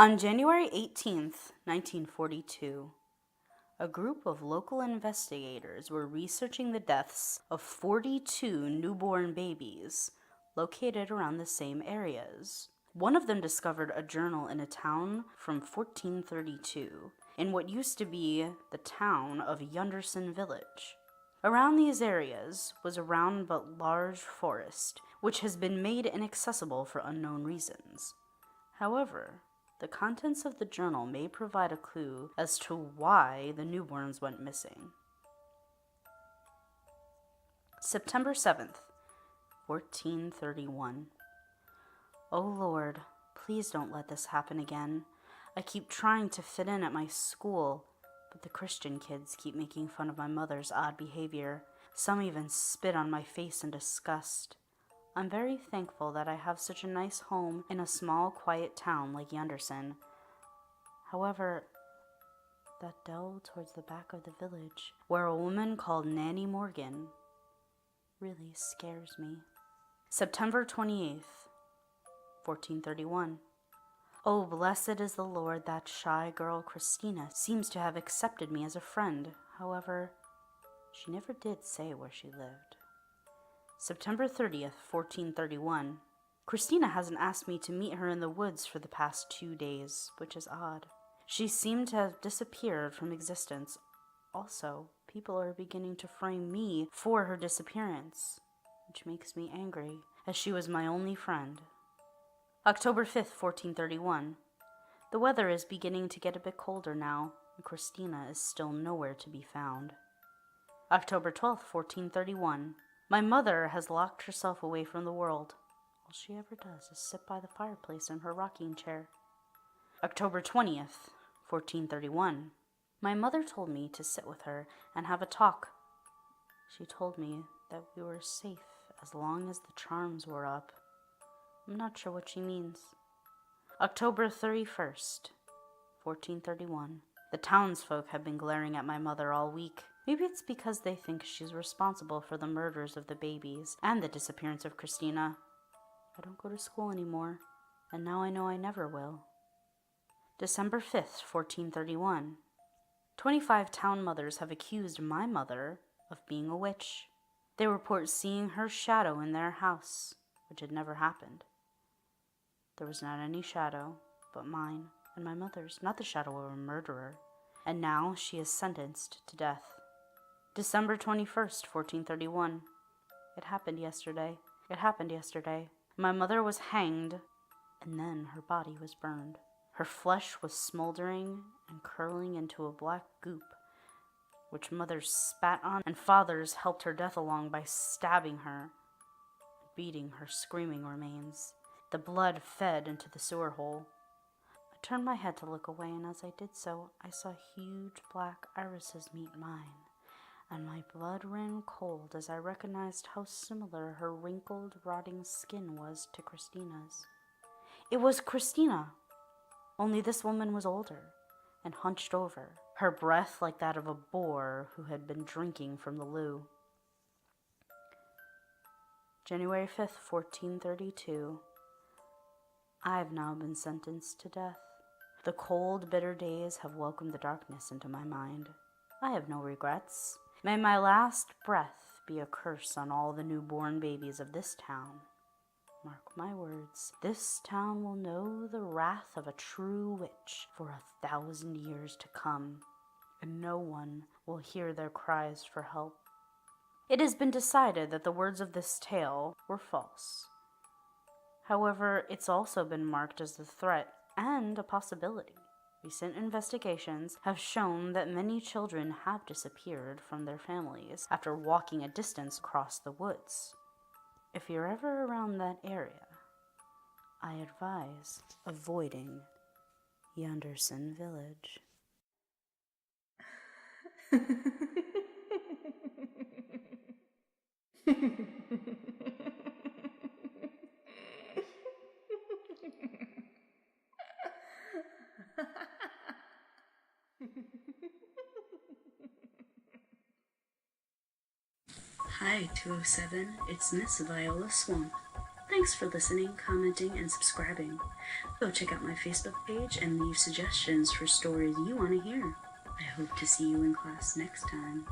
On January 18th, 1942, a group of local investigators were researching the deaths of 42 newborn babies located around the same areas. One of them discovered a journal in a town from 1432 in what used to be the town of Yunderson village. Around these areas was a round but large forest, which has been made inaccessible for unknown reasons. However, the contents of the journal may provide a clue as to why the newborns went missing. September 7th, 1431. Oh Lord, please don't let this happen again. I keep trying to fit in at my school, but the Christian kids keep making fun of my mother's odd behavior. Some even spit on my face in disgust. I'm very thankful that I have such a nice home in a small, quiet town like Yunderson. However, that dell towards the back of the village, where a woman called Nanny Morgan, really scares me. September 28th, 1431. Oh, blessed is the Lord, that shy girl Christina seems to have accepted me as a friend. However, she never did say where she lived. September 30th, 1431. Christina hasn't asked me to meet her in the woods for the past 2 days, which is odd. She seemed to have disappeared from existence. Also, people are beginning to frame me for her disappearance, which makes me angry, as she was my only friend. October 5th, 1431. The weather is beginning to get a bit colder now, and Christina is still nowhere to be found. October 12th, 1431. My mother has locked herself away from the world. All she ever does is sit by the fireplace in her rocking chair. October 20th, 1431. My mother told me to sit with her and have a talk. She told me that we were safe as long as the charms were up. I'm not sure what she means. October 31st, 1431. The townsfolk have been glaring at my mother all week. Maybe it's because they think she's responsible for the murders of the babies and the disappearance of Christina. I don't go to school anymore, and now I know I never will. December 5th, 1431. 25 town mothers have accused my mother of being a witch. They report seeing her shadow in their house, which had never happened. There was not any shadow but mine and my mother's, not the shadow of a murderer, and now she is sentenced to death. December 21st, 1431. It happened yesterday. My mother was hanged, and then her body was burned. Her flesh was smoldering and curling into a black goop, which mothers spat on, and fathers helped her death along by stabbing her, beating her screaming remains. The blood fed into the sewer hole. I turned my head to look away, and as I did so, I saw huge black irises meet mine, and my blood ran cold as I recognized how similar her wrinkled, rotting skin was to Christina's. It was Christina, only this woman was older and hunched over, her breath like that of a boar who had been drinking from the loo. January 5th, 1432. I have now been sentenced to death. The cold, bitter days have welcomed the darkness into my mind. I have no regrets. May my last breath be a curse on all the newborn babies of this town. Mark my words, this town will know the wrath of a true witch for 1,000 years to come, and no one will hear their cries for help. It has been decided that the words of this tale were false. However, it's also been marked as a threat and a possibility. Recent investigations have shown that many children have disappeared from their families after walking a distance across the woods. If you're ever around that area, I advise avoiding Yunderson village. Hi, 207. It's Miss Viola Swamp. Thanks for listening, commenting, and subscribing. Go check out my Facebook page and leave suggestions for stories you want to hear. I hope to see you in class next time.